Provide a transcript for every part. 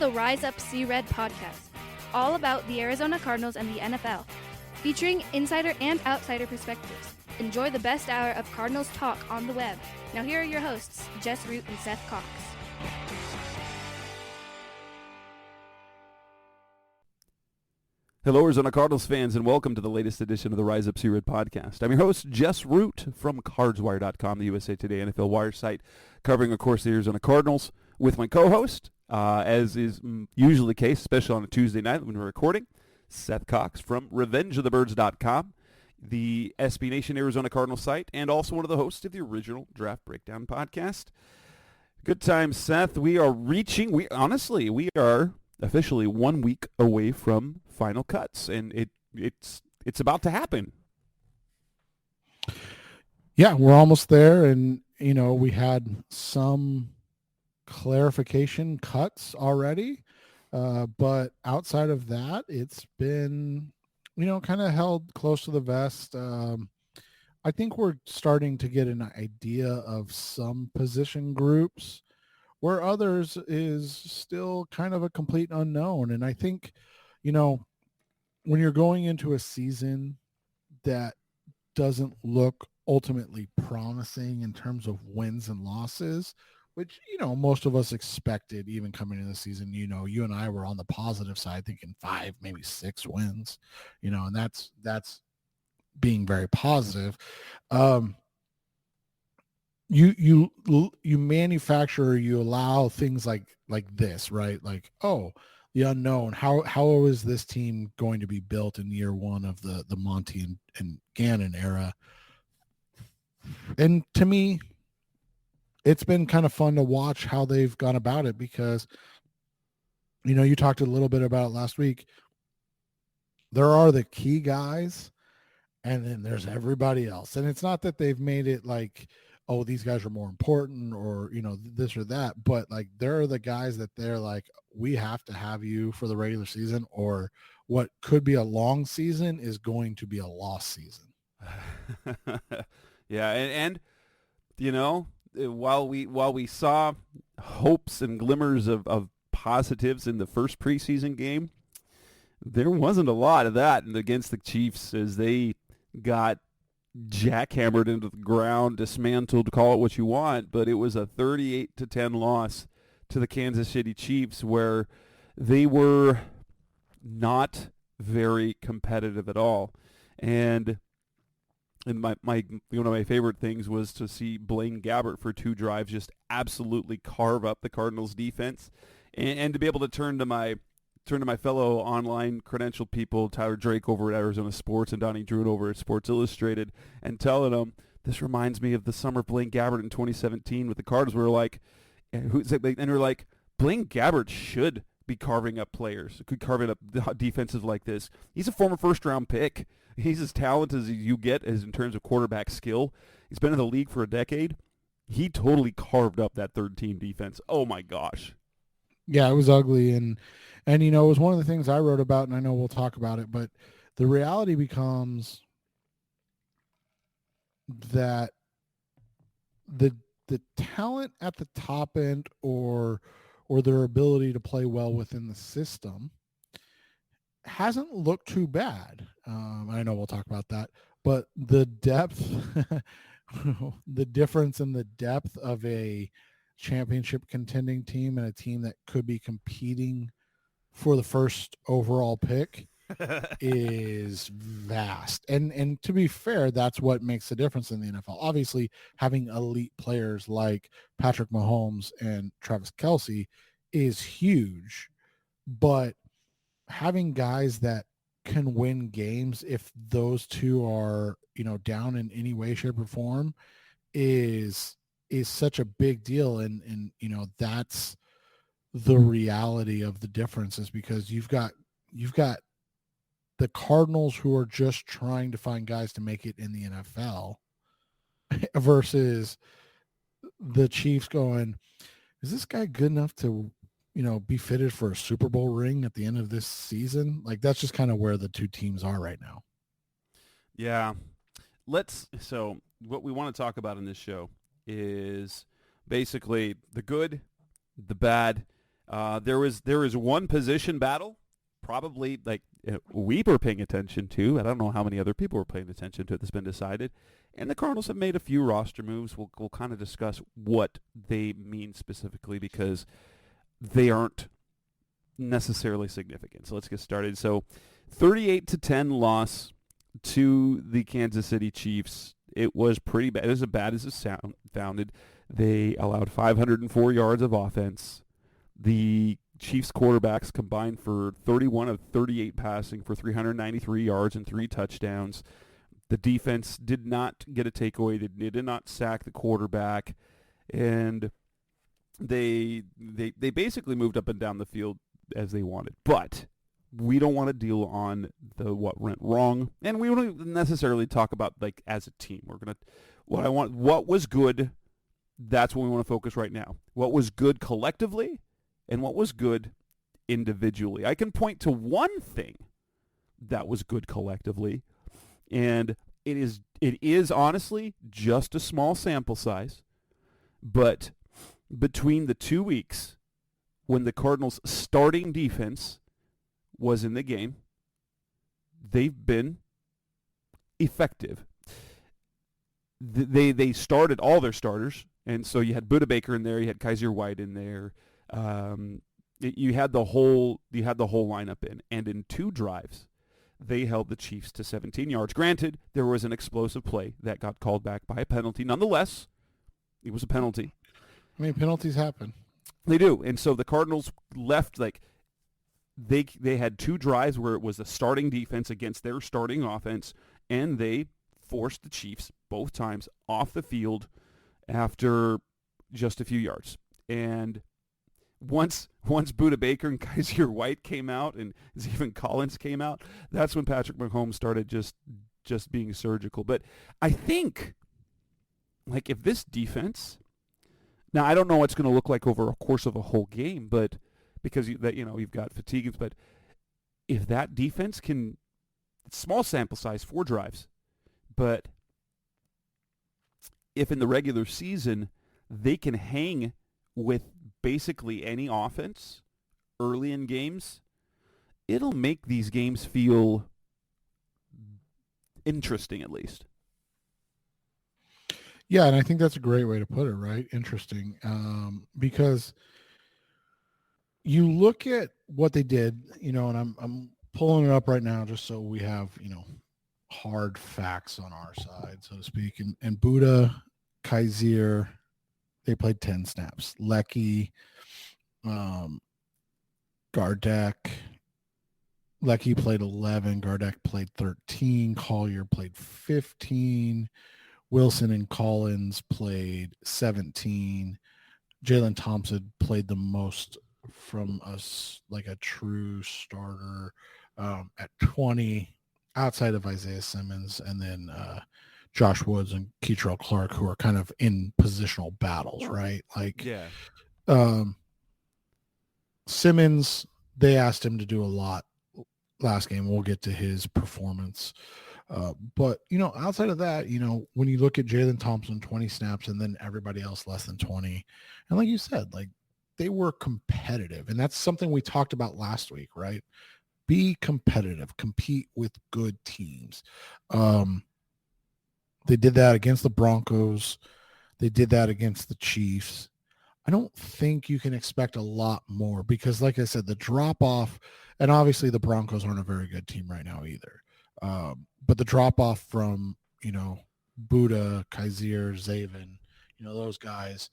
the Rise Up See Red podcast, all about the Arizona Cardinals and the NFL, featuring insider and outsider perspectives. Enjoy the best hour of Cardinals talk on the web. Now here are your hosts, Jess Root and Seth Cox. Hello, Arizona Cardinals fans, and welcome to the latest edition of the Rise Up See Red podcast. I'm your host, Jess Root, from CardsWire.com, the USA Today NFL Wire site, covering, of course, the Arizona Cardinals, with my co-host, as is usually the case, especially on a Tuesday night when we're recording, Seth Cox from RevengeOfTheBirds.com, the SB Nation Arizona Cardinals site, and also one of the hosts of the original Draft Breakdown podcast. Good times, Seth. We are officially 1 week away from final cuts, and it's about to happen. Yeah, we're almost there, and we had some clarification cuts already, but outside of that, it's been kind of held close to the vest. I think we're starting to get an idea of some position groups, where others is still kind of a complete unknown. And I think, when you're going into a season that doesn't look ultimately promising in terms of wins and losses, which, most of us expected even coming into the season, you and I were on the positive side thinking 5, maybe 6 wins, and that's being very positive. You manufacture, you allow things like this, right? Like, the unknown. How is this team going to be built in year one of the Monty and Gannon era? And to me, it's been kind of fun to watch how they've gone about it, because, you talked a little bit about it last week. There are the key guys, and then there's everybody else. And it's not that they've made it like, oh, these guys are more important, or, this or that, but like, there are the guys that they're like, we have to have you for the regular season, or what could be a long season is going to be a lost season. Yeah. And while we saw hopes and glimmers of positives in the first preseason game, there wasn't a lot of that against the Chiefs, as they got jackhammered into the ground, dismantled, call it what you want, but it was a 38-10 loss to the Kansas City Chiefs, where they were not very competitive at all. And my one of my favorite things was to see Blaine Gabbert for 2 drives just absolutely carve up the Cardinals defense, and to be able to turn to my fellow online credentialed people, Tyler Drake over at Arizona Sports and Donnie Druid over at Sports Illustrated, and telling them, this reminds me of the summer of Blaine Gabbert in 2017 with the Cardinals. We were like, and we're like, Blaine Gabbert should be carving up players, could carving up defenses like this. He's a former first-round pick. He's as talented as you get as in terms of quarterback skill. He's been in the league for a decade. He totally carved up that third-team defense. Oh, my gosh. Yeah, it was ugly. And it was one of the things I wrote about, and I know we'll talk about it, but the reality becomes that the talent at the top end, or their ability to play well within the system, hasn't looked too bad. I know we'll talk about that, but the depth, the difference in the depth of a championship contending team and a team that could be competing for the first overall pick is vast. And to be fair, that's what makes the difference in the NFL. Obviously, having elite players like Patrick Mahomes and Travis Kelce is huge, but having guys that can win games, if those two are, down in any way, shape, or form, is such a big deal. And that's the reality of the differences, because you've got the Cardinals, who are just trying to find guys to make it in the NFL, versus the Chiefs going, is this guy good enough to, be fitted for a Super Bowl ring at the end of this season? Like, that's just kind of where the two teams are right now. Yeah. So what we want to talk about in this show is basically the good, the bad, There was one position battle, probably like we were paying attention to. I don't know how many other people were paying attention to it that's been decided. And the Cardinals have made a few roster moves. We'll kind of discuss what they mean specifically because they aren't necessarily significant. So let's get started. So 38-10 loss to the Kansas City Chiefs. It was pretty bad. It was as bad as it sounded. They allowed 504 yards of offense. The Chiefs quarterbacks combined for 31 of 38 passing for 393 yards and 3 touchdowns. The defense did not get a takeaway. They did not sack the quarterback. And they basically moved up and down the field as they wanted. But we don't want to deal on what went wrong, and we don't necessarily talk about like as a team. What was good. That's what we want to focus right now. What was good collectively, and what was good individually. I can point to one thing that was good collectively, and it is honestly just a small sample size, but between the 2 weeks when the Cardinals' starting defense was in the game, they've been effective. They started all their starters, and so you had Budda Baker in there, you had Kaiser White in there, you had the whole lineup in, and in 2 drives, they held the Chiefs to 17 yards. Granted, there was an explosive play that got called back by a penalty. Nonetheless, it was a penalty. I mean, penalties happen. They do, and so the Cardinals left like. They had 2 drives where it was the starting defense against their starting offense, and they forced the Chiefs both times off the field after just a few yards. And once Budda Baker and Kaiser White came out and Stephen Collins came out, that's when Patrick Mahomes started just being surgical. But I think, like, if this defense, now I don't know what it's going to look like over a course of a whole game, but because you've got fatigue, but if that defense can, small sample size, 4 drives, but if in the regular season they can hang with basically any offense early in games, it'll make these games feel interesting at least. Yeah, and I think that's a great way to put it, right? Interesting, because you look at what they did, and I'm pulling it up right now just so we have, hard facts on our side, so to speak. And Budda, Kaiser, they played 10 snaps. Lecky, Gardeck. Lecky played 11. Gardeck played 13. Collier played 15. Wilson and Collins played 17. Jalen Thompson played the most from us, like a true starter, at 20, outside of Isaiah Simmons, and then Josh Woods and Keitrell Clark, who are kind of in positional battles, right? Like, yeah. Simmons, they asked him to do a lot last game. We'll get to his performance. But, outside of that, when you look at Jalen Thompson, 20 snaps, and then everybody else less than 20, and like you said, like, they were competitive. And that's something we talked about last week, right? Be competitive, compete with good teams. They did that against the Broncos. They did that against the Chiefs. I don't think you can expect a lot more because, like I said, the drop-off, and obviously the Broncos aren't a very good team right now either. But the drop-off from, Budda, Kaiser, Zaven, those guys,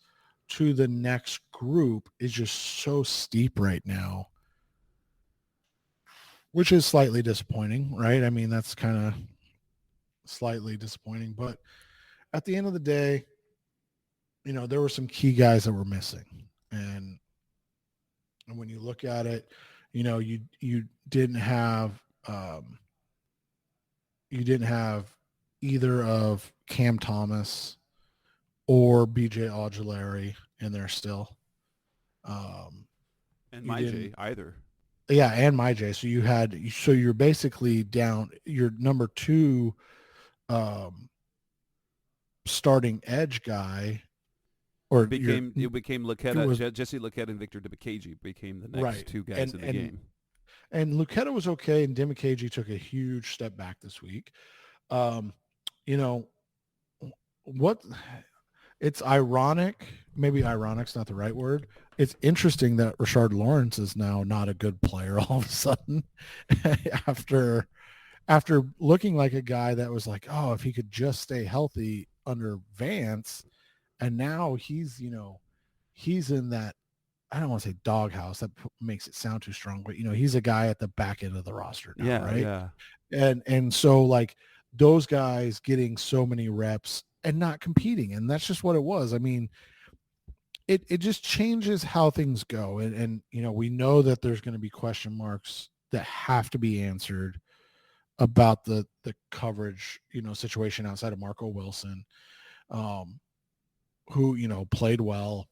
to the next group is just so steep right now, which is slightly disappointing, right? I mean, that's kind of slightly disappointing, but at the end of the day, there were some key guys that were missing. And when you look at it, you didn't have either of Cam Thomas or BJ Aguilera in there still. And MyJ either. Yeah, and MyJ. So you're basically down your number 2 starting edge guy or It became was- Jesse Luketa and Victor Dimukeje became the next Right. two guys in the game. And Luketa was okay, and Dimukeje took a huge step back this week. You know, what it's ironic, maybe ironic's not the right word. It's interesting that Rashard Lawrence is now not a good player all of a sudden after looking like a guy that was like, oh, if he could just stay healthy under Vance, and now he's in that, I don't want to say doghouse, that makes it sound too strong, but he's a guy at the back end of the roster now, right? Yeah. And so like those guys getting so many reps and not competing, and that's just what it was. I mean, it just changes how things go, and we know that there's going to be question marks that have to be answered about the coverage situation outside of Marco Wilson, who played well.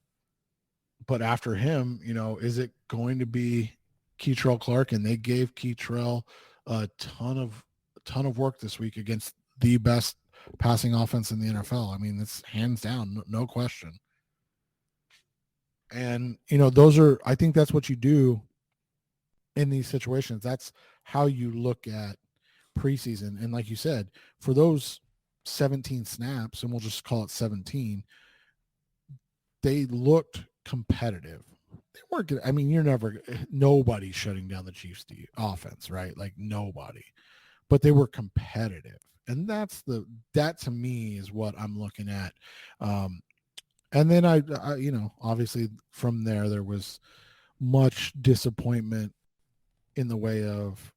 But after him, is it going to be Keitrell Clark? And they gave Keitrell a ton of work this week against the best passing offense in the NFL. I mean, it's hands down, no question. And, I think that's what you do in these situations. That's how you look at preseason. And like you said, for those 17 snaps, and we'll just call it 17, they looked competitive. They weren't good. I mean, nobody's shutting down the Chiefs offense, right? Like nobody, but they were competitive. And that to me is what I'm looking at. And then I obviously from there was much disappointment in the way of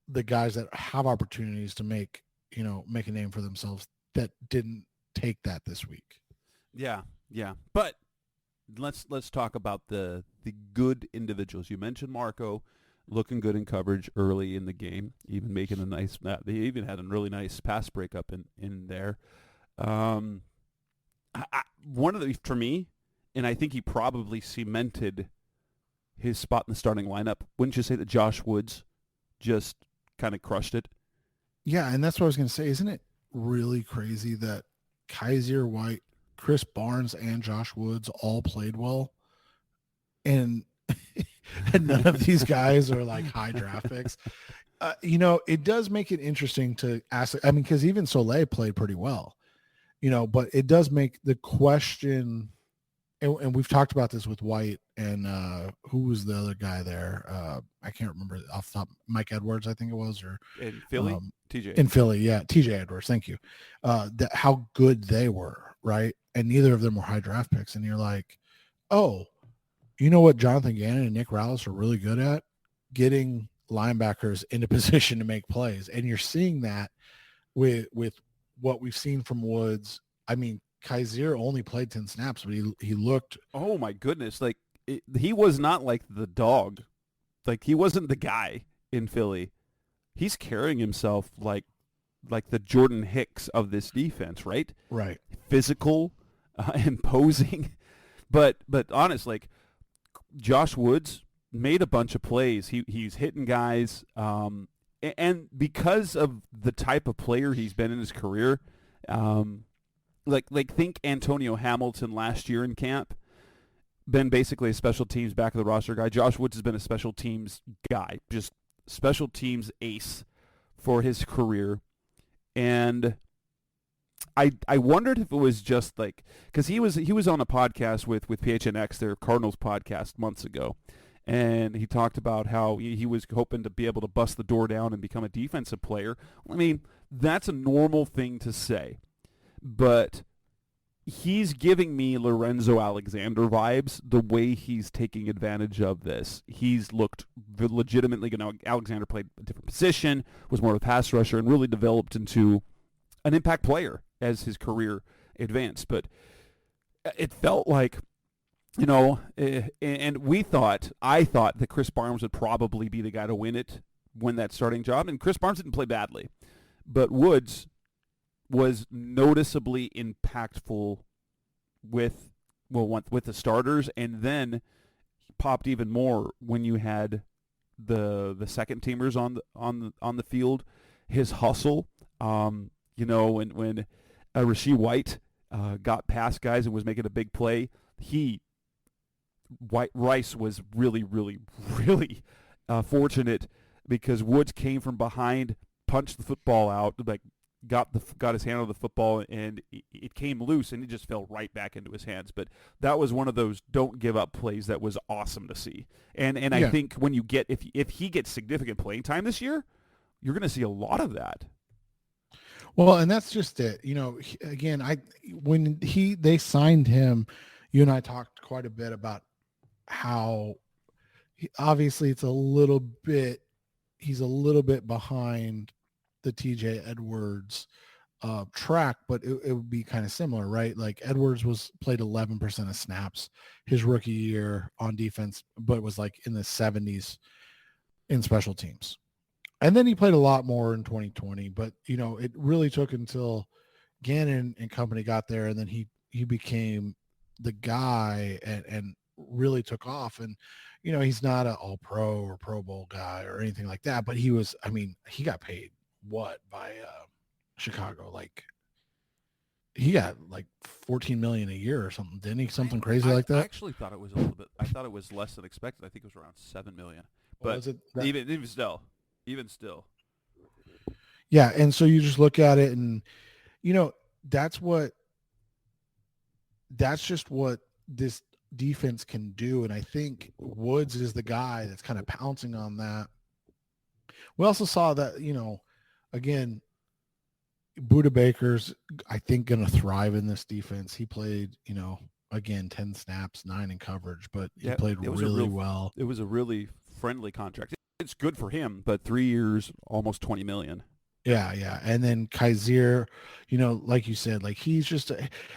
the guys that have opportunities to make a name for themselves that didn't take that this week. Yeah. But let's talk about the good individuals. You mentioned Marco looking good in coverage early in the game, even making a nice. They even had a really nice pass breakup in there. For me, and I think he probably cemented his spot in the starting lineup. Wouldn't you say that Josh Woods just kind of crushed it? Yeah, and that's what I was going to say. Isn't it really crazy that Kaiser White, Chris Barnes, and Josh Woods all played well, and none of these guys are like high draft picks? It does make it interesting to ask. I mean, because even Soleil played pretty well, but it does make the question. And we've talked about this with White and who was the other guy there? I can't remember off the top. Mike Edwards, I think it was, or in Philly, TJ. In Philly, yeah, TJ Edwards. Thank you. How good they were, right? And neither of them were high draft picks. And you're like, oh, you know what Jonathan Gannon and Nick Rallis are really good at? Getting linebackers into position to make plays. And you're seeing that with what we've seen from Woods. I mean, Kaiser only played 10 snaps, but he looked. Oh my goodness! Like he was not like the dog, like he wasn't the guy in Philly. He's carrying himself like the Jordan Hicks of this defense, right? Right. Physical, imposing, but honest. Like Josh Woods made a bunch of plays. He's hitting guys, and because of the type of player he's been in his career. Like think Antonio Hamilton last year in camp, been basically a special teams back of the roster guy. Josh Woods has been a special teams guy, just special teams ace for his career. And I wondered if it was just like, because he was on a podcast with PHNX, their Cardinals podcast, months ago, and he talked about how he was hoping to be able to bust the door down and become a defensive player. I mean, that's a normal thing to say. But he's giving me Lorenzo Alexander vibes, the way he's taking advantage of this. He's looked legitimately, Alexander played a different position, was more of a pass rusher, and really developed into an impact player as his career advanced. But it felt like, and I thought that Chris Barnes would probably be the guy to win that starting job. And Chris Barnes didn't play badly. But Woods was noticeably impactful with the starters, and then he popped even more when you had the second teamers on the field. His hustle, and when Rasheed White got past guys and was making a big play. Rice was really, really, really fortunate because Woods came from behind, punched the football out, like got his hand on the football, and it came loose, and it just fell right back into his hands. But that was one of those don't give up plays that was awesome to see. And I think when you get if he gets significant playing time this year, you're going to see a lot of that. Well, and that's just it. Again, when they signed him, you and I talked quite a bit about how obviously he's a little bit behind the TJ Edwards track, but it would be kind of similar, right? Like Edwards played 11% of snaps his rookie year on defense, but was like in the 70s in special teams. And then he played a lot more in 2020, but it really took until Gannon and company got there, and then he became the guy and really took off. And he's not an all pro or Pro Bowl guy or anything like that, but he got paid what by Chicago? Like he got like $14 million a year or something, didn't he? Something crazy like that. I actually thought it was a little bit. I thought it was less than expected. I think it was around $7 million. But even still. Yeah, and so you just look at it, and that's just what this defense can do. And I think Woods is the guy that's kind of pouncing on that. We also saw that, again, Budda Baker's, I think, going to thrive in this defense. He played, again, 10 snaps, 9 in coverage, but he played really well. It was a really friendly contract. It's good for him, but 3 years, almost $20 million. Yeah. And then Kaiser, like you said, like he's just,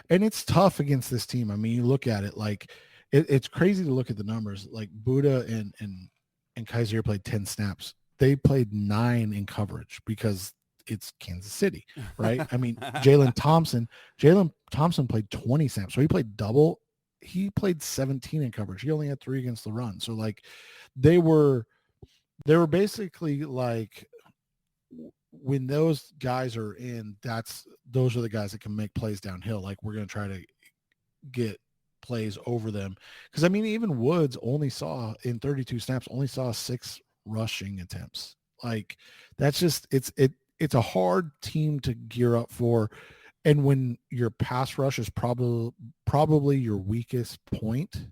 and it's tough against this team. I mean, you look at it, like it's crazy to look at the numbers. Like Budda and Kaiser played 10 snaps. They played 9 in coverage because it's Kansas City, right? I mean, Jalen Thompson played 20 snaps. So he played double. He played 17 in coverage. He only had 3 against the run. So like they were basically like, when those guys are in, those are the guys that can make plays downhill. Like we're going to try to get plays over them. Because I mean, even Woods only saw in 32 snaps, only saw 6 rushing attempts. Like that's just, it's a hard team to gear up for. And when your pass rush is probably your weakest point,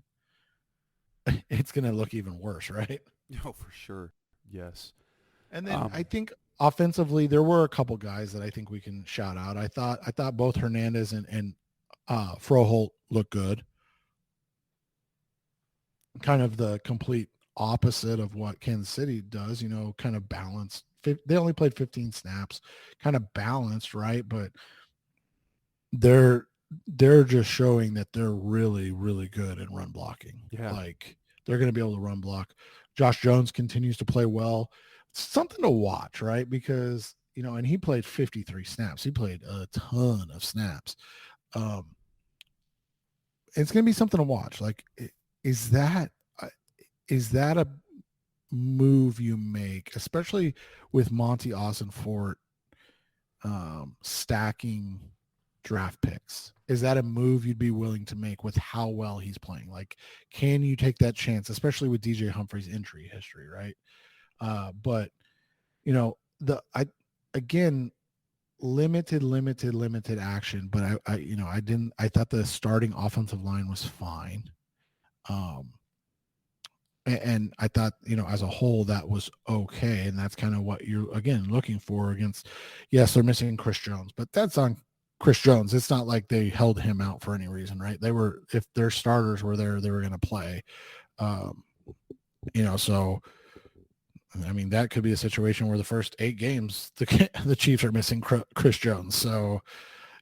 it's going to look even worse, right? Oh, for sure. Yes. And then I think offensively, there were a couple guys that I think we can shout out. I thought both Hernandez and Froholt looked good. Kind of the complete opposite of what Kansas City does, kind of balanced. They only played 15 snaps, kind of balanced, right? But they're just showing that they're really, really good in run blocking. Yeah. Like they're going to be able to run block. Josh Jones continues to play well. Something to watch, right? Because, and he played 53 snaps. He played a ton of snaps. It's going to be something to watch. Like, is that a move you make, especially with Monty Ossenfort stacking draft picks? Is that a move you'd be willing to make with how well he's playing? Like, can you take that chance, especially with DJ Humphrey's injury history, right? But again, limited action, but I thought the starting offensive line was fine. And I thought, as a whole, that was okay. And that's kind of what you're, again, looking for against, yes, they're missing Chris Jones, but that's on Chris Jones. It's not like they held him out for any reason, right? If their starters were there, they were going to play, so, I mean, that could be a situation where the first 8 games, the Chiefs are missing Chris Jones. So,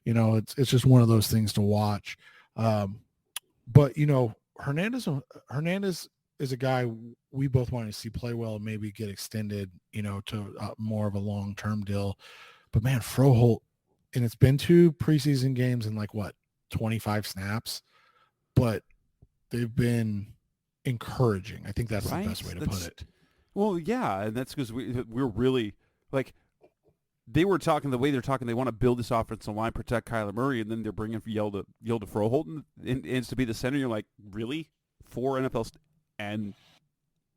it's just one of those things to watch. But, Hernandez is a guy we both want to see play well and maybe get extended, to more of a long-term deal. But, man, Froholt, and it's been 2 preseason games and 25 snaps, but they've been encouraging. I think that's the best way to put it. Well, yeah, and that's because we're really, like, they were talking the way they're talking. They want to build this offensive line, protect Kyler Murray, and then they're bringing Yelda Froholt and to be the center. You're like, really? 4 NFL, and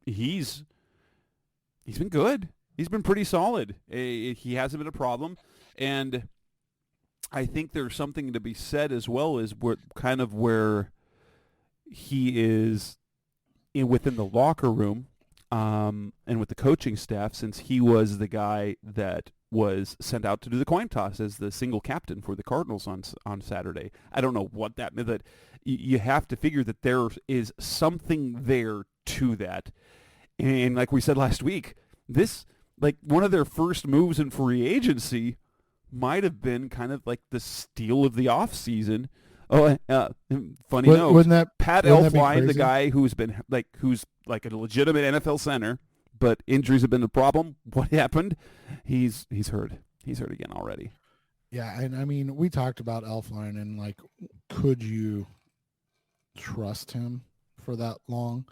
he's been good. He's been pretty solid. He hasn't been a problem, and I think there's something to be said as well as where he is within the locker room and with the coaching staff, since he was the guy that was sent out to do the coin toss as the single captain for the Cardinals on Saturday. I don't know what that meant. That you have to figure that there is something there to that. And like we said last week, this, like, one of their first moves in free agency might have been kind of like the steal of the offseason. Oh, funny note, Pat Elflein, the guy who's like a legitimate NFL center, but injuries have been the problem. What happened? He's hurt. He's hurt again already. Yeah, and I mean, we talked about Elflein and, like, could you trust him for that long?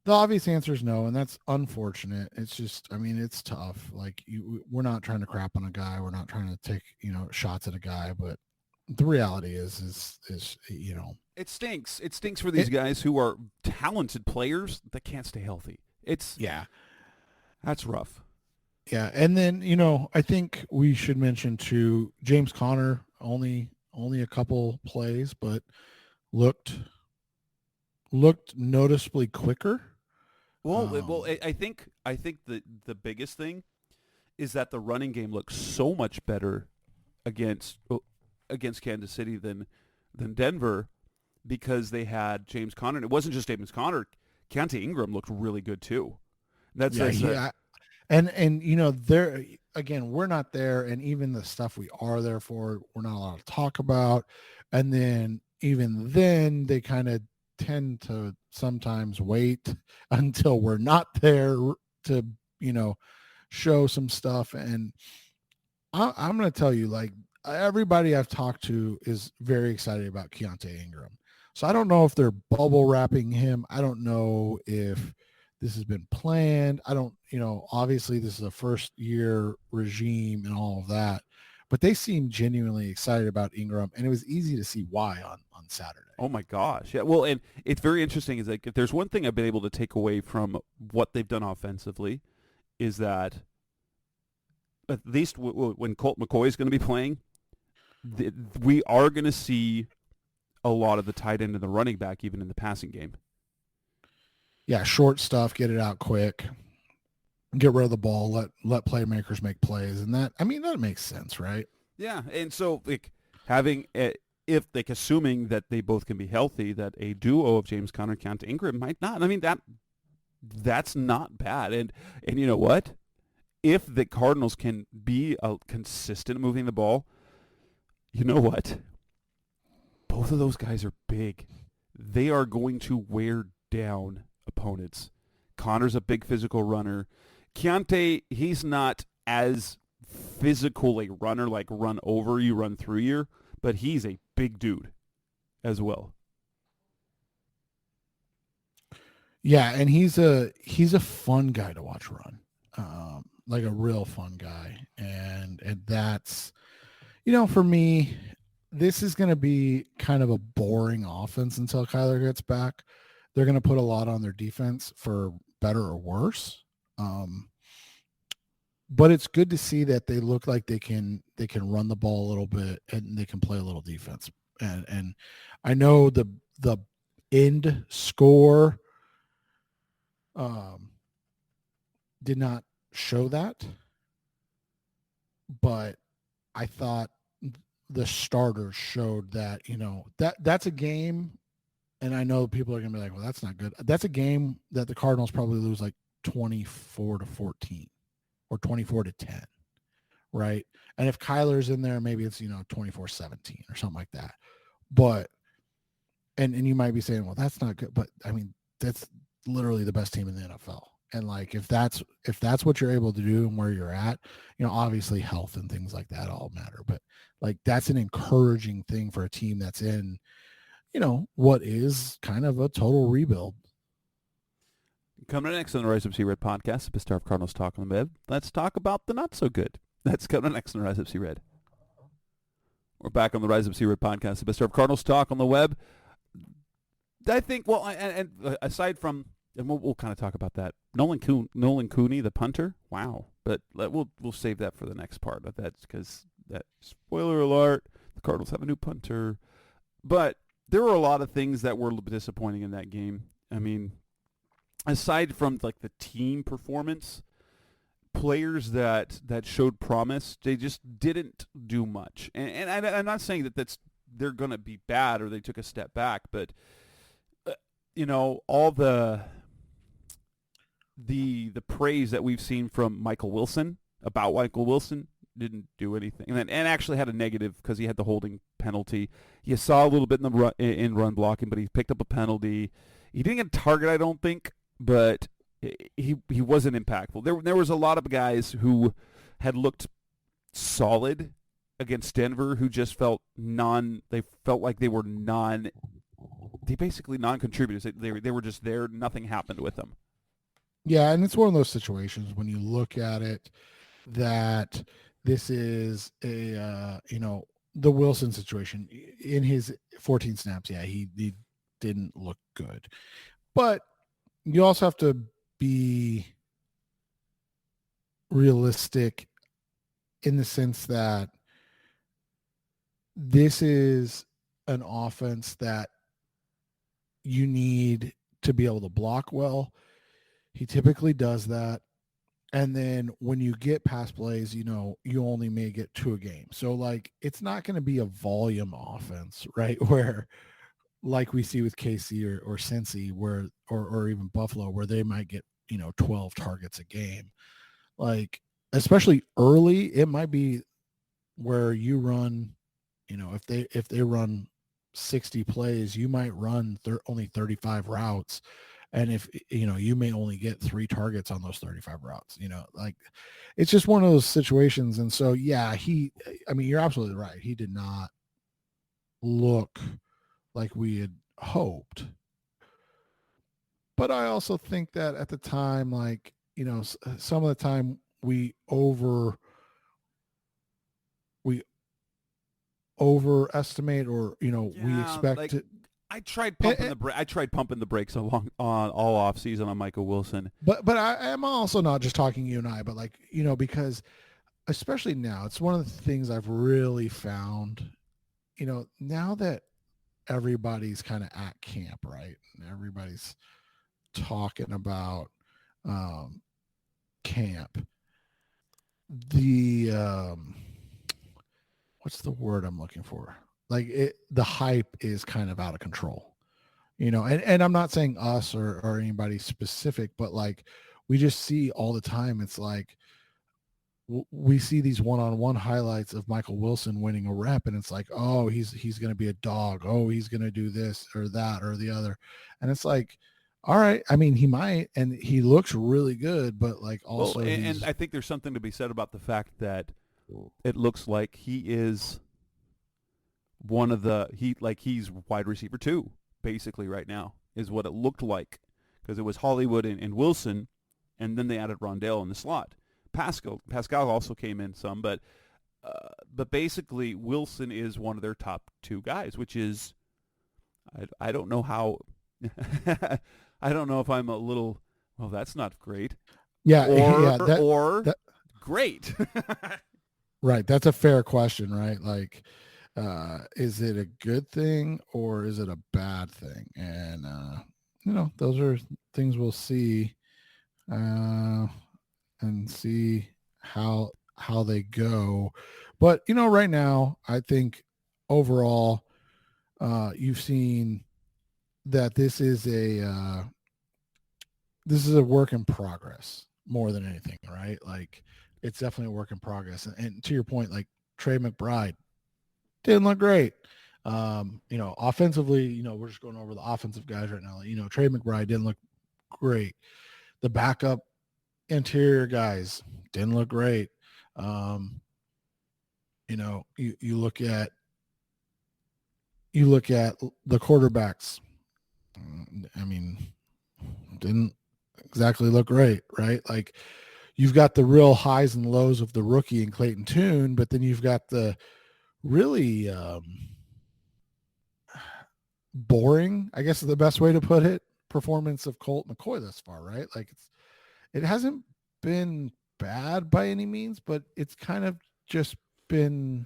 The obvious answer is no, and that's unfortunate. It's just, I mean, it's tough. Like, we're not trying to crap on a guy. We're not trying to take, shots at a guy, but the reality is it stinks. It stinks for these guys who are talented players that can't stay healthy. That's rough. Yeah, and then I think we should mention too, James Conner only a couple plays, but looked noticeably quicker. Well, I think the biggest thing is that the running game looks so much better against Kansas City than Denver, because they had James Conner. And it wasn't just James Conner. Keontae Ingram looked really good too. And there again, we're not there, and even the stuff we are there for, we're not allowed to talk about. And then even then, they kind of tend to sometimes wait until we're not there to show some stuff. And I'm going to tell you, like, everybody I've talked to is very excited about Keontae Ingram. So I don't know if they're bubble wrapping him. I don't know if this has been planned. I don't, obviously this is a first year regime and all of that, but they seem genuinely excited about Ingram, and it was easy to see why on Saturday. Oh my gosh. Yeah. Well, and it's very interesting is, like, if there's one thing I've been able to take away from what they've done offensively, is that at least when Colt McCoy is going to be playing, we are going to see a lot of the tight end and the running back, even in the passing game. Yeah, short stuff, get it out quick, get rid of the ball, let playmakers make plays, and that makes sense, right? Yeah, and so, like, assuming that they both can be healthy, that a duo of James Conner and Keontae Ingram might not. I mean, that's not bad, and you know what? If the Cardinals can be consistent moving the ball, you know what? Both of those guys are big. They are going to wear down opponents. Connor's a big physical runner. Keontae, he's not as physical a runner, like run over you, run through you, but he's a big dude as well. Yeah, and he's a fun guy to watch run, like a real fun guy, and that's, for me, this is going to be kind of a boring offense until Kyler gets back. They're going to put a lot on their defense, for better or worse. But it's good to see that they look like they can run the ball a little bit, and they can play a little defense. And I know the end score did not show that, but I thought the starters showed that, that's a game. And I know people are going to be like, well, that's not good. That's a game that the Cardinals probably lose like 24-14 or 24-10, right? And if Kyler's in there, maybe it's, 24-17 or something like that. But, and you might be saying, well, that's not good. But, I mean, that's literally the best team in the NFL. And, like, if that's what you're able to do and where you're at, obviously health and things like that all matter. But, like, that's an encouraging thing for a team that's in, what is kind of a total rebuild. Coming next on the Rise Up See Red podcast, the Star of Cardinals Talk on the Web. Let's talk about the not so good. That's coming next on Rise Up See Red. We're back on the Rise Up See Red podcast, the best of Cardinals talk on the web. I think, well, and aside from, and we'll kind of talk about that, Nolan Cooney, the punter, wow. But we'll save that for the next part of that, because that, spoiler alert, the Cardinals have a new punter. But there were a lot of things that were a little bit disappointing in that game. I mean, aside from like the team performance, players that showed promise, they just didn't do much. And I'm not saying that they're going to be bad or they took a step back, but all the praise that we've seen from Michael Wilson didn't do anything, and actually had a negative because he had the holding penalty. You saw a little bit in run blocking, but he picked up a penalty. He didn't get a target, I don't think, but he wasn't impactful. There was a lot of guys who had looked solid against Denver who just felt like they were basically non-contributors. They were just there. Nothing happened with them. Yeah, and it's one of those situations when you look at it that this is a the Wilson situation. In his 14 snaps, yeah, he didn't look good. But you also have to be realistic in the sense that this is an offense that you need to be able to block well. He typically does that. And then when you get pass plays, you only may get 2 a game. So like, it's not going to be a volume offense, right? Where like we see with KC or Cincy or even Buffalo, where they might get, 12 targets a game. Like, especially early, it might be where you run, if they run 60 plays, you might run only 35 routes. And if, you may only get 3 targets on those 35 routes, like it's just one of those situations. And so, yeah, you're absolutely right. He did not look like we had hoped. But I also think that at the time, like, some of the time we overestimate or, we expect it. I tried pumping the brakes on all off season on Michael Wilson. But I am also not just talking you and I, but like, because especially now, it's one of the things I've really found, now that everybody's kind of at camp, right? And everybody's talking about camp. The what's the word I'm looking for? Like the hype is kind of out of control, and I'm not saying us or anybody specific, but like we just see all the time. It's like we see these one-on-one highlights of Michael Wilson winning a rep, and it's like, oh, he's going to be a dog. Oh, he's going to do this or that or the other. And it's like, all right, I mean, he might, and he looks really good, but like also, and I think there's something to be said about the fact that it looks like he is he's wide receiver 2 basically right now is what it looked like, because it was Hollywood and Wilson, and then they added Rondale in the slot. Pascal also came in some, but basically Wilson is one of their top 2 guys, which is I don't know how I don't know if I'm a little, well, that's not great. Yeah, great. Right, that's a fair question, right? Like, is it a good thing or is it a bad thing? And those are things we'll see, and see how they go. But right now, I think overall, you've seen that this is a work in progress more than anything, right? Like, it's definitely a work in progress. And to your point, like Trey McBride didn't look great. Offensively, we're just going over the offensive guys right now. Trey McBride didn't look great. The backup interior guys didn't look great. You look at the quarterbacks. I mean, didn't exactly look great, right? Like, you've got the real highs and lows of the rookie and Clayton Tune, but then you've got the really boring, I guess is the best way to put it, performance of Colt McCoy thus far, right? Like it hasn't been bad by any means, but it's kind of just been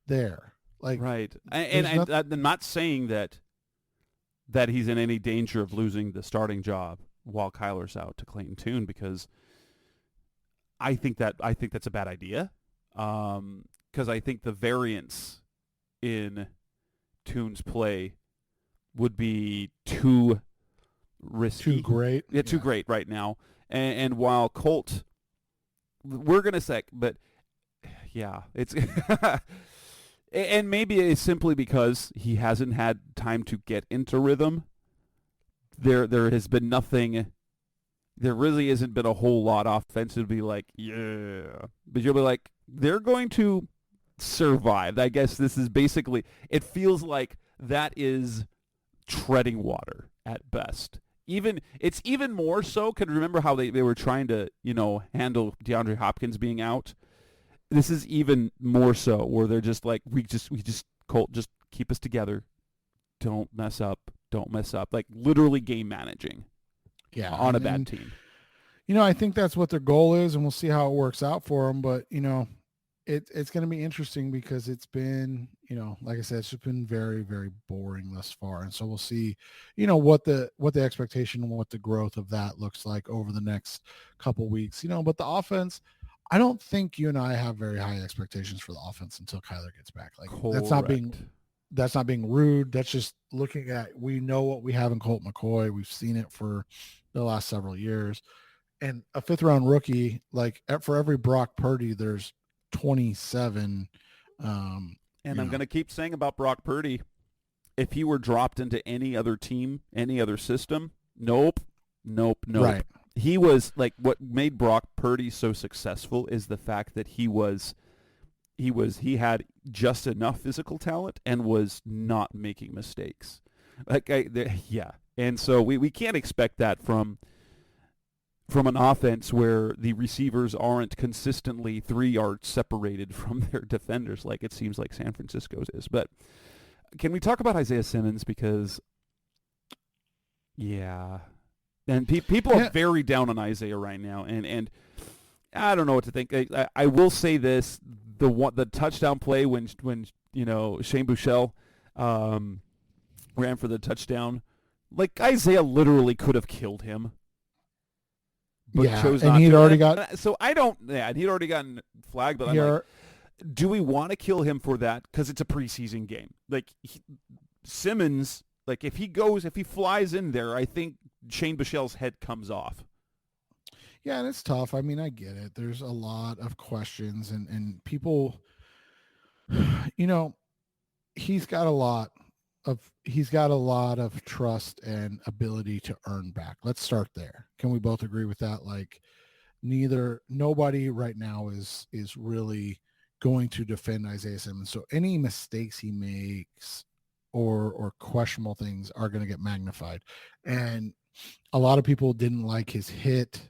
there. Like, right. And I'm not saying that he's in any danger of losing the starting job while Kyler's out to Clayton Tune, because I think that's a bad idea. Because I think the variance in Tune's play would be too risky. Too great. Yeah, too great right now. And while Colt, we're going to say, but yeah, it's and maybe it's simply because he hasn't had time to get into rhythm. There has been nothing. There really hasn't been a whole lot offensively like, yeah. But you'll be like, they're going to survive. I guess this is basically, it feels like that is treading water at best. It's even more so, because remember how they were trying to, handle DeAndre Hopkins being out? This is even more so, where they're just like, we just Colt, just keep us together. Don't mess up. Like literally game managing. Yeah, on a bad team. I think that's what their goal is, and we'll see how it works out for them. But, it's going to be interesting because it's been, like I said, it's just been very, very boring thus far. And so we'll see, what the expectation and what the growth of that looks like over the next couple weeks, but the offense, I don't think you and I have very high expectations for the offense until Kyler gets back. Like, Correct. that's not being rude. That's just looking at, we know what we have in Colt McCoy. We've seen it for the last several years. And a 5th round rookie, like for every Brock Purdy, there's 27. And I'm going to keep saying about Brock Purdy, if he were dropped into any other team, any other system, nope. Right. He was like, what made Brock Purdy so successful is the fact that he had just enough physical talent and was not making mistakes. And so we can't expect that from an offense where the receivers aren't consistently 3 yards separated from their defenders like it seems like San Francisco's is. But can we talk about Isaiah Simmons? Because, yeah. And people are very down on Isaiah right now. And I don't know what to think. I will say this. The touchdown play when Shane Buechele ran for the touchdown, like Isaiah literally could have killed him. But chose not he'd to. already got. So I don't. Yeah, and he'd already gotten flagged. But I'm like, do we want to kill him for that? Because it's a preseason game. Like Simmons, like if he flies in there, I think Shane Buechele's head comes off. Yeah, and it's tough. I mean, I get it. There's a lot of questions, and people, he's got a lot of trust and ability to earn back. Let's start there. Can we both agree with that? Like, nobody right now is really going to defend Isaiah Simmons. So any mistakes he makes or questionable things are going to get magnified. And a lot of people didn't like his hit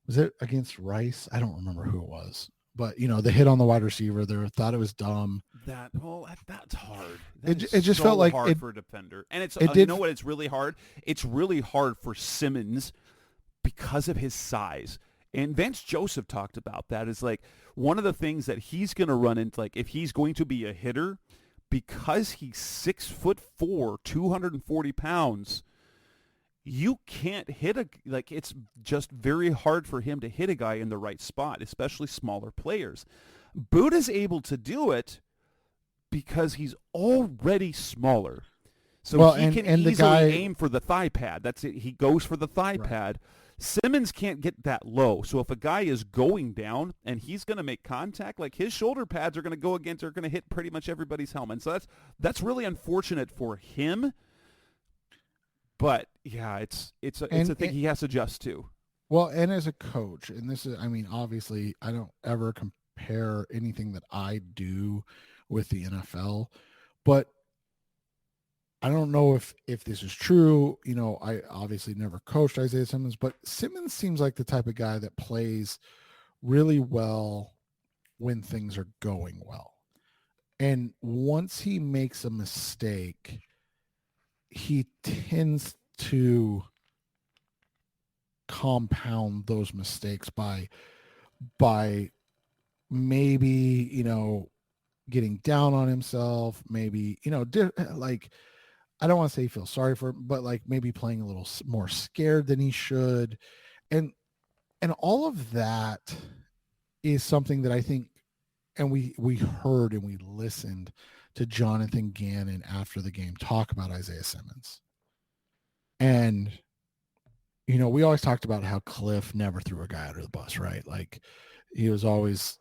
was it against Rice? I don't remember who it was. But, the hit on the wide receiver there, thought it was dumb. That's hard. It just felt like hard for a defender. And you know what? It's really hard. It's really hard for Simmons because of his size. And Vance Joseph talked about that. Is like one of the things that he's going to run into, like if he's going to be a hitter, because he's 6'4", 240 pounds, you can't hit it's just very hard for him to hit a guy in the right spot, especially smaller players. Buda's able to do it because he's already smaller. So he can easily aim for the thigh pad. That's it. He goes for the thigh pad. Simmons can't get that low. So if a guy is going down and he's going to make contact, like his shoulder pads are going to hit pretty much everybody's helmet. So that's really unfortunate for him. But yeah, it's a thing he has to adjust to. Well, and as a coach, and this is, I mean, obviously I don't ever compare anything that I do with the NFL, but I don't know if this is true. I obviously never coached Isaiah Simmons, but Simmons seems like the type of guy that plays really well when things are going well. And once he makes a mistake, he tends to compound those mistakes by maybe, getting down on himself, maybe, like, I don't want to say he feels sorry for him, but like maybe playing a little more scared than he should. And all of that is something that I think, and we heard and we listened to Jonathan Gannon after the game talk about Isaiah Simmons. And, we always talked about how Cliff never threw a guy under the bus, right? Like it was always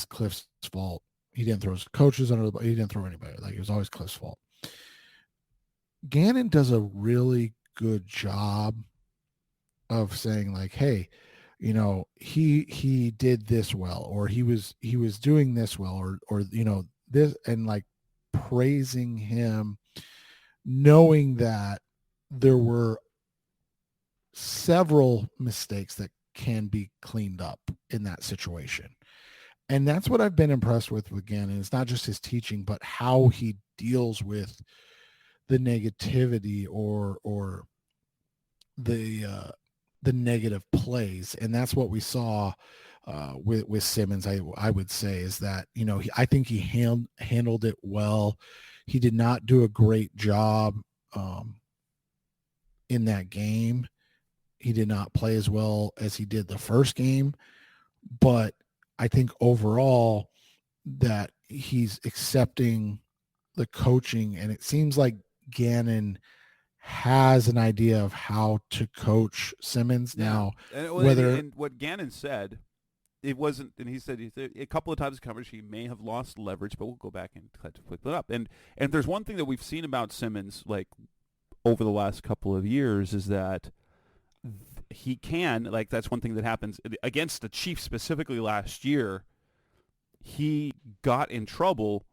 Cliff's fault. He didn't throw his coaches under the bus. He didn't throw anybody. Like it was always Cliff's fault. Gannon does a really good job of saying like, hey, he did this well, or he was doing this well, or this, and like praising him, knowing that there were several mistakes that can be cleaned up in that situation. And that's what I've been impressed with Gannon. It's not just his teaching, but how he deals with the negativity or the negative plays. And that's what we saw with Simmons. I would say is that, I think he handled it well. He did not do a great job in that game. He did not play as well as he did the first game, but I think overall that he's accepting the coaching, and it seems like Gannon has an idea of how to coach Simmons now. And what Gannon said, it wasn't, and he said a couple of times in coverage he may have lost leverage, but we'll go back and flip it up. And there's one thing that we've seen about Simmons, like over the last couple of years, is that he can, like, that's one thing that happens against the Chiefs specifically last year. He got in trouble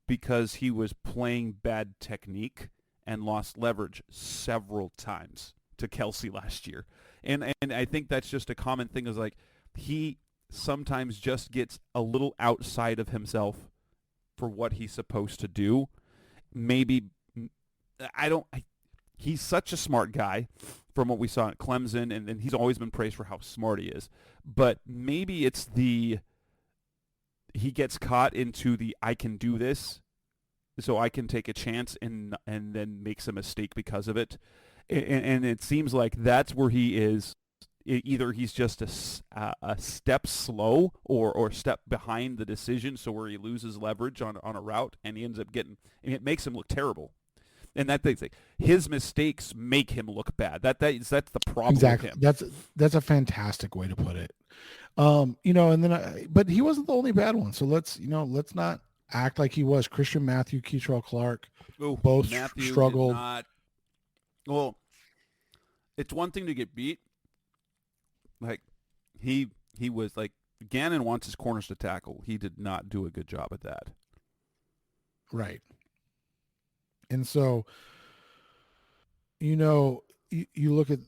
because he was playing bad technique and lost leverage several times to Kelsey last year. And I think that's just a common thing, is like he sometimes just gets a little outside of himself for what he's supposed to do. Maybe he's such a smart guy from what we saw at Clemson, and he's always been praised for how smart he is. But maybe it's he gets caught into the I can do this, so I can take a chance and then makes a mistake because of it. And it seems like that's where he is. Either he's just a step slow or step behind the decision, so where he loses leverage on a route, and he ends up getting, and it makes him look terrible. And that thing, his mistakes make him look bad. That's the problem. Exactly. With him. That's a fantastic way to put it. And then but he wasn't the only bad one. So let's not act like he was. Christian Matthew, Keitrell Clark, both Matthew struggled. Well, it's one thing to get beat. Like he was like, Gannon wants his corners to tackle. He did not do a good job at that. Right. And so, you look at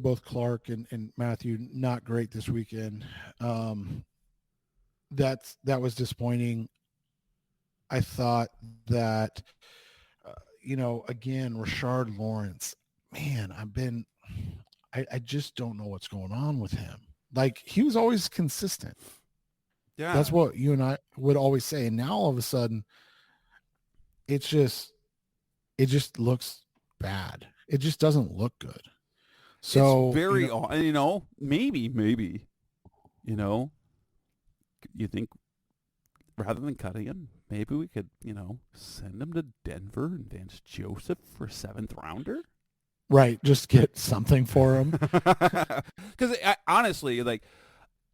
both Clark and Matthew, not great this weekend. That was disappointing. I thought that, again, Rashard Lawrence, man, I just don't know what's going on with him. Like, he was always consistent. Yeah. That's what you and I would always say. And now all of a sudden, it just looks bad. It just doesn't look good. So it's very, maybe, you think rather than cutting him, maybe we could, send him to Denver and Vance Joseph for a 7th rounder. Right. Just get something for him. Because honestly, like,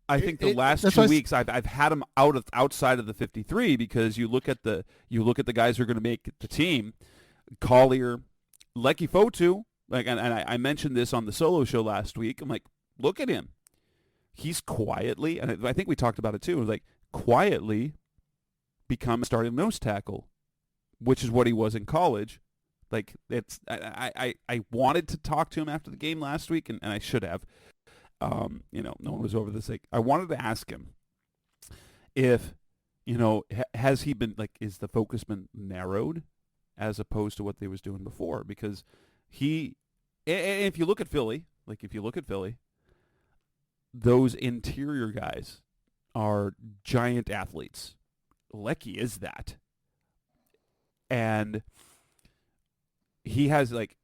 I think the last 2 weeks I've had him outside of the 53, because you look at the guys who are going to make the team. Collier, Lecky Fotu, like, and I mentioned this on the solo show last week. I'm like, look at him. He's quietly, and I think we talked about it too, like quietly become a starting nose tackle, which is what he was in college. Like, I wanted to talk to him after the game last week, and I should have. No one was over this. Like, I wanted to ask him if, has he been, like, is the focus been narrowed as opposed to what they was doing before? Because if you look at Philly, those interior guys are giant athletes. Lecky is that. And he has, like,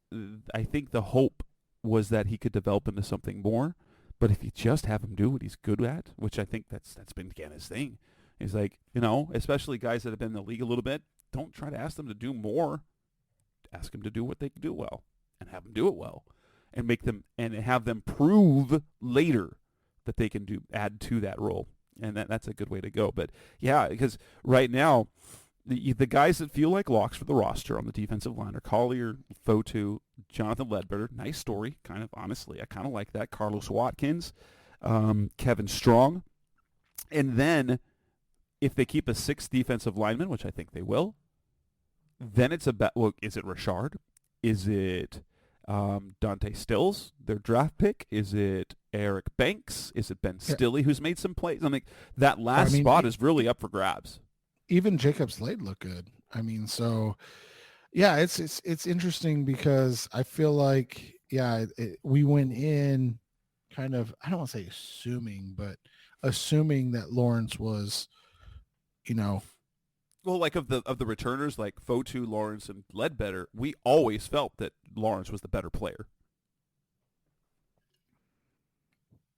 I think the hope was that he could develop into something more. But if you just have him do what he's good at, which I think that's been again his thing, is like, especially guys that have been in the league a little bit, don't try to ask them to do more. Ask them to do what they can do well, and have them do it well, and have them prove later that they can add to that role, and that's a good way to go. But yeah, because right now, the guys that feel like locks for the roster on the defensive line are Collier, Fotu, Jonathan Ledbetter. Nice story, kind of, honestly. I kind of like that. Carlos Watkins, Kevin Strong. And then if they keep a sixth defensive lineman, which I think they will, then it's about, is it Richard? Is it Dante Stills, their draft pick? Is it Eric Banks? Is it Ben Stilley, who's made some plays? I mean, that last spot is really up for grabs. Even Jacob Slade looked good. I mean, so yeah, it's interesting because I feel like, we went in kind of, I don't want to say assuming that Lawrence was, well, like of the returners, like Fotu, Lawrence, and Ledbetter, we always felt that Lawrence was the better player.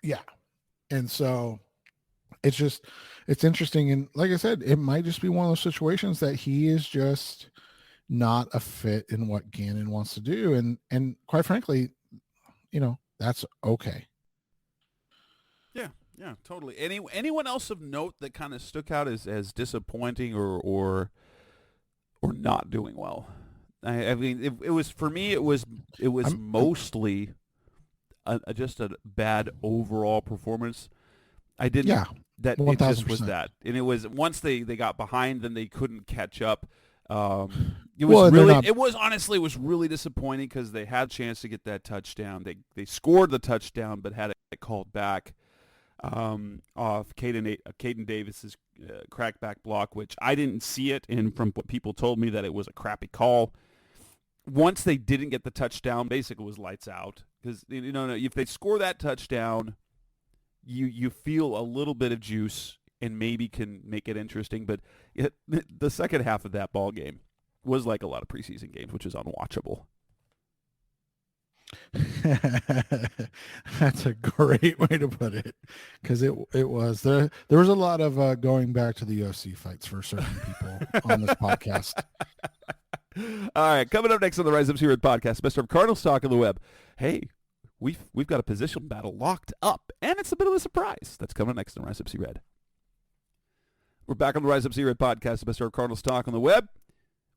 Yeah. And so it's interesting. And like I said, it might just be one of those situations that he is just not a fit in what Gannon wants to do. And quite frankly, that's okay. Yeah, totally. Anyone else of note that kind of stuck out as disappointing or not doing well? I mean, it was, for me, it was mostly just a bad overall performance. I didn't. Yeah. That 1000%. It just was that, and it was once they got behind, then they couldn't catch up. It was honestly really disappointing because they had a chance to get that touchdown. They scored the touchdown, but had it called back off Caden Davis's crackback block, which I didn't see it, and from what people told me that it was a crappy call. Once they didn't get the touchdown, basically it was lights out because if they score that touchdown, you feel a little bit of juice and maybe can make it interesting. But the second half of that ball game was like a lot of preseason games, which is unwatchable. That's a great way to put it, because it was there was a lot of going back to the UFC fights for certain people on this podcast. All right, coming up next on the Rise Up C Red podcast, Mr. Cardinals talk on the web. Hey, we've got a position battle locked up, and it's a bit of a surprise. That's coming next on Rise Up C Red. We're back on the Rise Up C Red podcast, Mr. Cardinals talk on the web.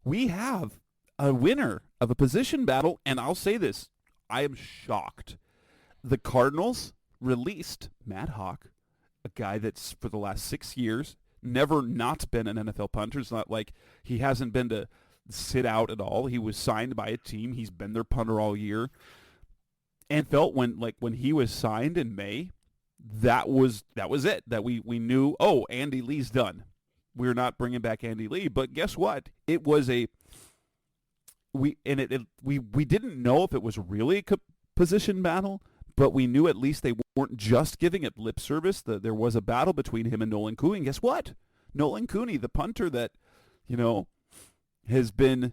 We have a winner of a position battle, and I'll say this. I am shocked. The Cardinals released Matt Hawk, a guy that's for the last 6 years never not been an NFL punter. It's not like he hasn't been to sit out at all. He was signed by a team. He's been their punter all year. And felt when he was signed in May, that was it. That we knew, Andy Lee's done. We're not bringing back Andy Lee. But guess what? It was we didn't know if it was really a position battle, but we knew at least they weren't just giving it lip service. There was a battle between him and Nolan Cooney. And guess what? Nolan Cooney, the punter that, has been,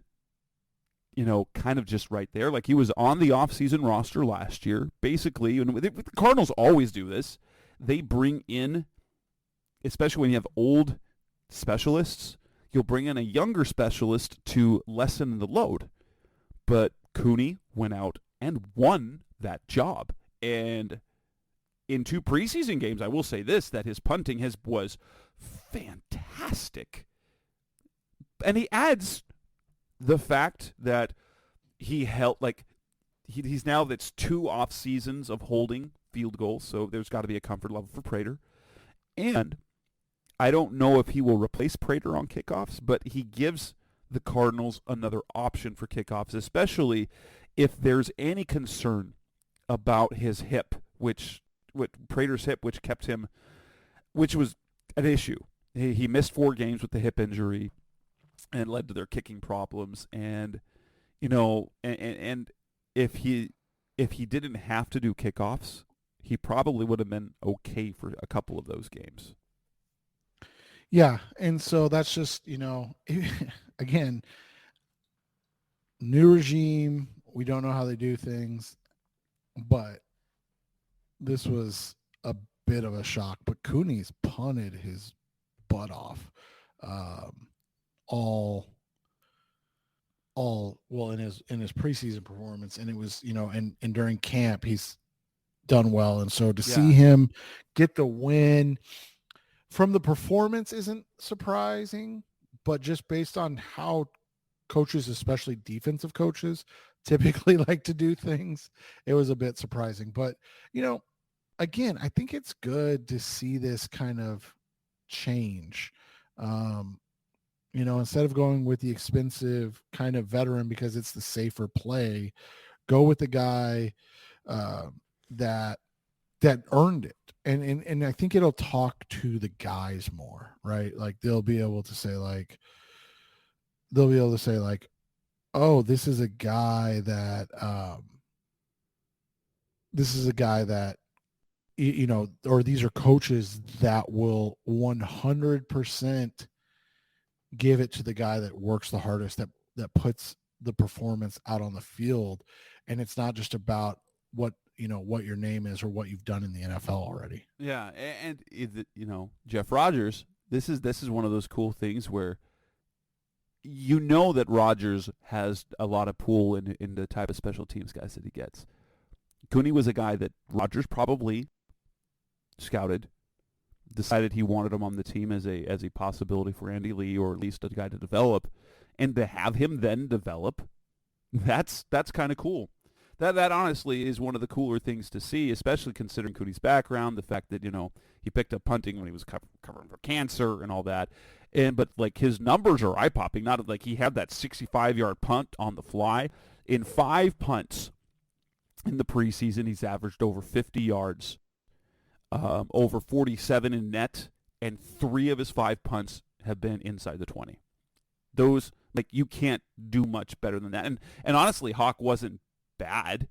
kind of just right there. Like, he was on the offseason roster last year. Basically, and the Cardinals always do this. They bring in, especially when you have old specialists, you'll bring in a younger specialist to lessen the load. But Cooney went out and won that job. And in 2 preseason games, I will say this, that his punting was fantastic. And he adds the fact that he held, he's now, that's 2 off seasons of holding field goals, so there's got to be a comfort level for Prater. And I don't know if he will replace Prater on kickoffs, but he gives the Cardinals another option for kickoffs, especially if there's any concern about his hip, Prater's hip, which was an issue. He missed 4 games with the hip injury and led to their kicking problems. And, and if he didn't have to do kickoffs, he probably would have been okay for a couple of those games. Yeah, and so that's just, again, new regime. We don't know how they do things, but this was a bit of a shock. But Cooney's punted his butt off, all well in his preseason performance, and it was and during camp he's done well, and so to see him get the win from the performance isn't surprising, but just based on how coaches, especially defensive coaches, typically like to do things, it was a bit surprising. But again, I think it's good to see this kind of change. Instead of going with the expensive kind of veteran because it's the safer play, go with the guy that earned it. And I think it'll talk to the guys more, right? Like they'll be able to say like, oh, this is a guy that or these are coaches that will 100% give it to the guy that works the hardest, that puts the performance out on the field. And it's not just about what your name is or what you've done in the NFL already. Yeah. And Jeff Rodgers, this is one of those cool things where that Rodgers has a lot of pull in the type of special teams guys that he gets. Cooney was a guy that Rodgers probably scouted, decided he wanted him on the team as a possibility for Andy Lee, or at least a guy to develop, and to have him then develop, that's kind of cool. That honestly is one of the cooler things to see, especially considering Cooney's background, the fact that he picked up punting when he was covering for cancer and all that, but like his numbers are eye popping. Not like he had that 65-yard punt on the fly. In 5 punts in the preseason, he's averaged over 50 yards. Over 47 in net, and 3 of his 5 punts have been inside the 20. Those, like, you can't do much better than that. And honestly, Hawk wasn't bad.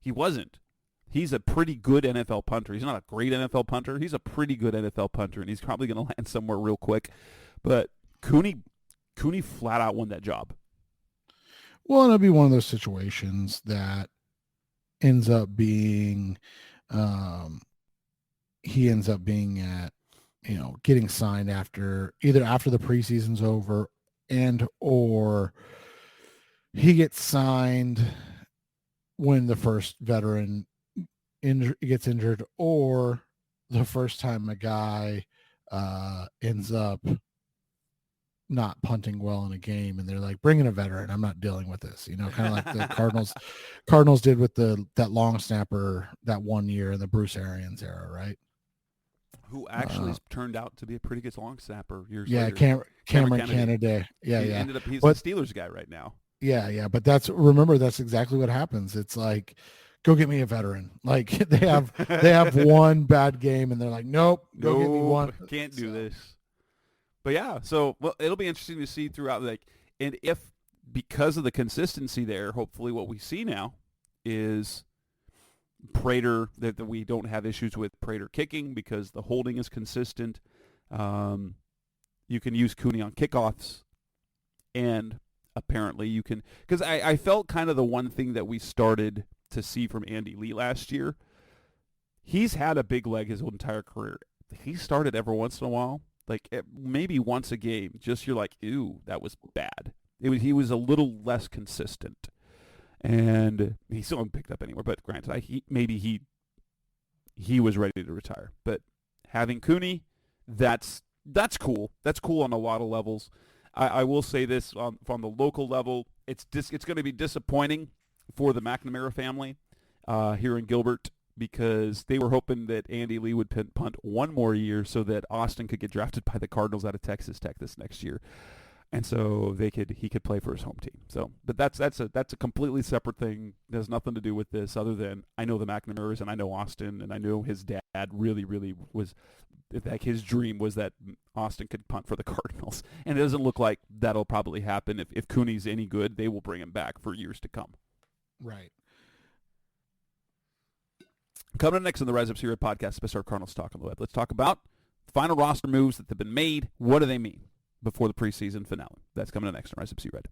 He wasn't. He's a pretty good NFL punter. He's not a great NFL punter. He's a pretty good NFL punter, and he's probably going to land somewhere real quick. But Cooney flat out won that job. Well, and it'll be one of those situations that ends up being he ends up being at, getting signed after the preseason's over, or he gets signed when the first veteran gets injured, or the first time a guy ends up not punting well in a game and they're like, bring in a veteran, I'm not dealing with this, kind of like the Cardinals did with that long snapper that one year in the Bruce Arians era, right? Who actually turned out to be a pretty good long snapper years later. Yeah, Cameron Kennedy. Yeah, he ended up, he's a Steelers guy right now. Yeah, but that's exactly what happens. It's like, go get me a veteran. Like they have one bad game and they're like, nope, go get me one. Can't do this. But yeah, so it'll be interesting to see throughout, and if because of the consistency there, hopefully what we see now is Prater, that we don't have issues with Prater kicking because the holding is consistent. You can use Cooney on kickoffs, and apparently you can, because I felt kind of the one thing that we started to see from Andy Lee last year. He's had a big leg his whole entire career. He started every once in a while, like maybe once a game. Just you're like, ew, that was bad. He was a little less consistent, and he still hasn't picked up anywhere. But granted, he was ready to retire. But having Cooney, that's cool. That's cool on a lot of levels. I will say this from the local level, it's going to be disappointing for the McNamara family here in Gilbert, because they were hoping that Andy Lee would punt one more year so that Austin could get drafted by the Cardinals out of Texas Tech this next year. And so he could play for his home team. So, but that's a completely separate thing. It has nothing to do with this, other than I know the McNamara's and I know Austin, and I know his dad really was, like, his dream was that Austin could punt for the Cardinals, and it doesn't look like that'll probably happen. If Cooney's any good, they will bring him back for years to come. Right. Coming up next on the Rise Up Sea Red podcast, Special Cardinals Talk on the Web. Let's talk about final roster moves that have been made. What do they mean before the preseason finale? That's coming up next on Rise Up Sea Red.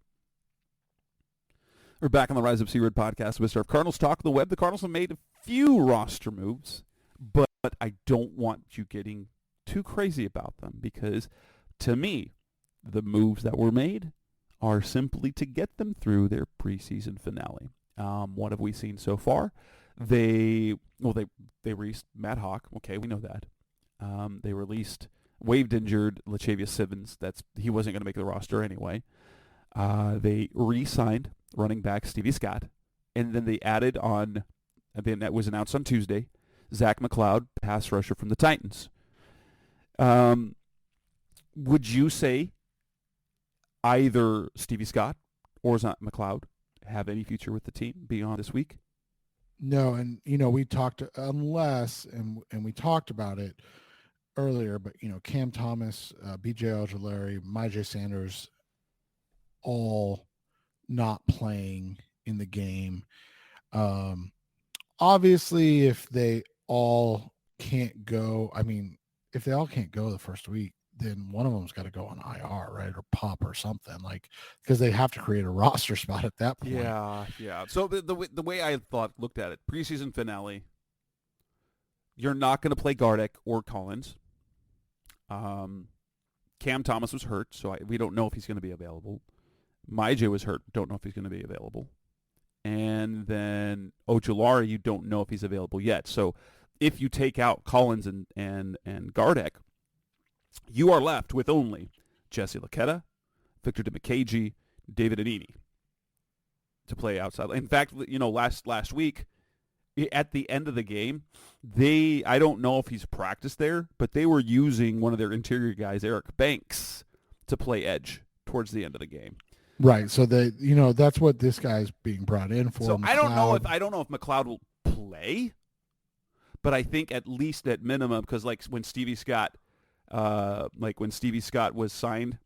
We're back on the Rise Up Sea Red podcast with Cardinals Talk on the Web. The Cardinals have made a few roster moves, but I don't want you getting too crazy about them, because to me, the moves that were made are simply to get them through their preseason finale. What have we seen so far? They released Matt Hawk. Okay, we know that. They released waived injured Lachavious Simmons. He wasn't going to make the roster anyway. They re-signed running back Stevie Scott, and then they added on, and then that was announced on Tuesday, Zach McLeod, pass rusher from the Titans. Would you say either Stevie Scott or Zach McLeod have any future with the team beyond this week? No, and we talked we talked about it earlier, but Cam Thomas, B.J. Ojulari, Myjai Sanders, all not playing in the game. Obviously, if they all can't go, if they all can't go the first week, then one of them's got to go on IR, right, or PUP or something, because they have to create a roster spot at that point. Yeah. So the way I looked at it, preseason finale, you're not going to play Gardeck or Collins. Cam Thomas was hurt, so we don't know if he's going to be available. Myjai was hurt, don't know if he's going to be available. And then Ojulari, you don't know if he's available yet. So if you take out Collins and Gardeck, you are left with only Jesse Luketa, Victor DeMcCagey, David Anini to play outside. In fact, last week, at the end of the game, I don't know if he's practiced there, but they were using one of their interior guys, Eric Banks, to play edge towards the end of the game. Right. So that's what this guy's being brought in for. So I don't know if McLeod will play, but I think at least at minimum, because when Stevie Scott was signed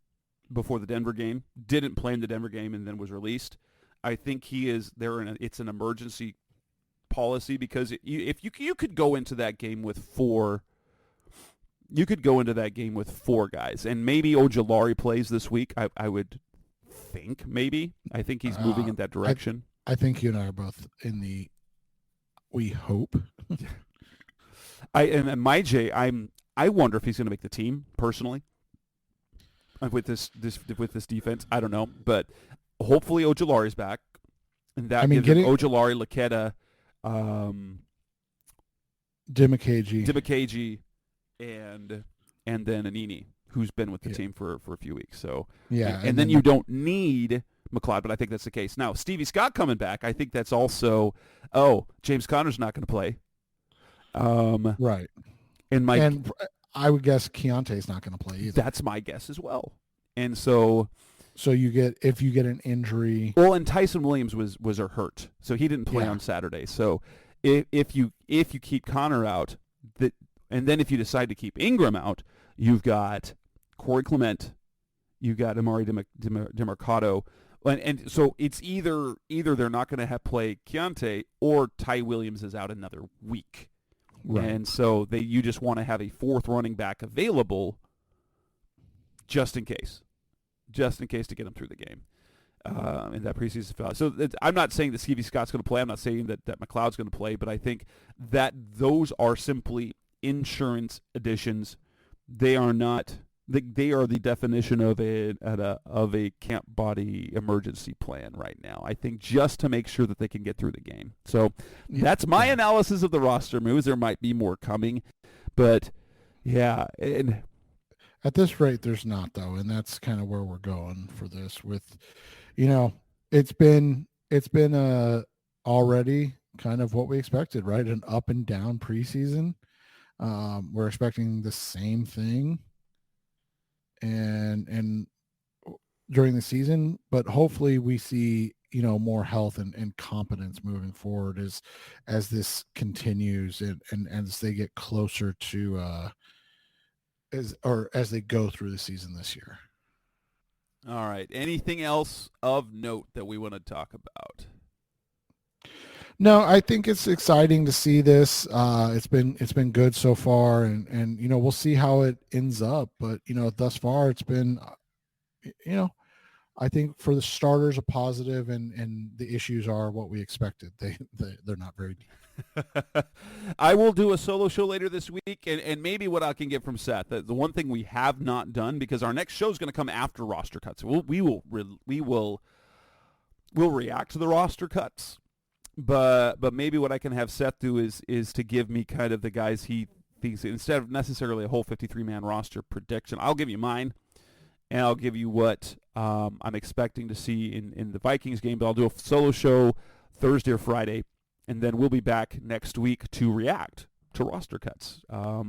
before the Denver game, didn't play in the Denver game and then was released, I think he is there. It's an emergency policy, because if you could go into that game with four. You could go into that game with four guys, and maybe Ojulari plays this week. I would think maybe. I think he's moving in that direction. I think you and I are both in the we hope. And Myjai, I wonder if he's going to make the team personally. With this defense, I don't know, but hopefully Ojulari's back, and that gives him Ojulari, Luketa, DeMcCagey, and then Anini, who's been with the team for a few weeks. So and then you don't need McLeod, but I think that's the case. Now, Stevie Scott coming back, I think that's also, James Conner's not going to play. Right. And I would guess Keontae's not going to play either. That's my guess as well. And so if you get an injury. Well, and Tyson Williams was hurt, so he didn't play on Saturday. So if you keep Conner out, and then if you decide to keep Ingram out, you've got Corey Clement, you've got Amari DeMarcado, and so it's either they're not going to have play Keontae, or Ty Williams is out another week. Right. And so you just want to have a fourth running back available just in case to get him through the game in that preseason finale. So I'm not saying that Stevie Scott's going to play. I'm not saying that McLeod's going to play, but I think that those are simply insurance additions. They are not. They are the definition of a camp body emergency plan right now. I think just to make sure that they can get through the game. So that's my analysis of the roster moves. There might be more coming, but yeah. And at this rate, there's not, though, and that's kind of where we're going for this. With, it's been already kind of what we expected, right? An up and down preseason. We're expecting the same thing. And during the season, but hopefully we see, more health and competence moving forward as this continues and as they get closer to as they go through the season this year. All right. Anything else of note that we want to talk about? No, I think it's exciting to see this. It's been good so far, and we'll see how it ends up. But thus far it's been, I think for the starters a positive, and the issues are what we expected. They're not very deep. I will do a solo show later this week, and maybe what I can get from Seth. The one thing we have not done, because our next show is going to come after roster cuts. We'll react to the roster cuts. But maybe what I can have Seth do is to give me kind of the guys he thinks, instead of necessarily a whole 53-man roster prediction. I'll give you mine, and I'll give you what I'm expecting to see in the Vikings game. But I'll do a solo show Thursday or Friday, and then we'll be back next week to react to roster cuts. But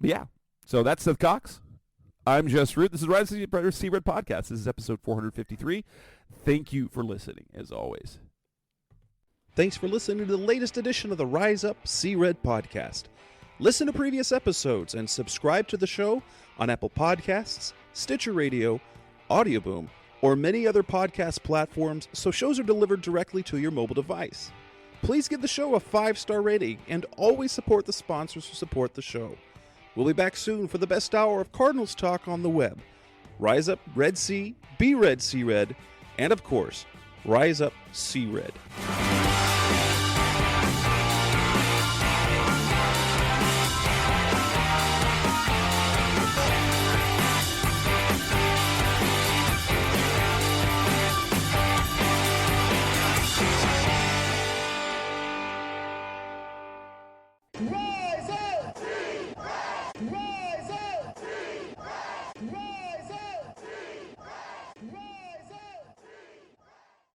yeah, so that's Seth Cox. I'm Jess Root. This is Rise of the Sea Red Podcast. This is episode 453. Thank you for listening, as always. Thanks for listening to the latest edition of the Rise Up Sea Red podcast. Listen to previous episodes and subscribe to the show on Apple Podcasts, Stitcher Radio, Audioboom, or many other podcast platforms so shows are delivered directly to your mobile device. Please give the show a 5-star rating and always support the sponsors who support the show. We'll be back soon for the best hour of Cardinals talk on the web. Rise Up Red Sea, be Red Sea Red, and of course, Rise Up Sea Red. Rise up! Rise